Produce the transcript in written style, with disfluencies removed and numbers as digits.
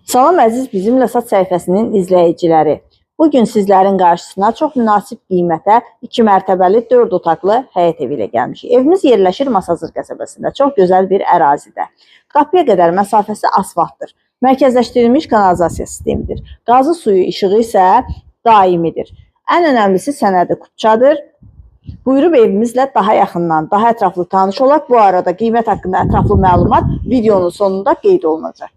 Salam əziz Bizimlə Sat səhifəsinin izləyiciləri. Bugün sizlərin qarşısına çox münasib qiymətə 2 mərtəbəli 4 otaqlı həyət evi ilə gəlmişik. Evimiz yerləşir Masazır qəsəbəsində, çox gözəl bir ərazidə. Qapıya qədər məsafəsi asfaltdır. Mərkəzləşdirilmiş kanalizasiya sistemidir. Qazı suyu işığı isə daimidir. Ən önəmlisi sənədi kupçadır. Buyurub evimizlə daha yaxından, daha ətraflı tanış olaq. Bu arada qiymət haqqında ətraflı məlumat videonun sonunda qeyd olunacaq.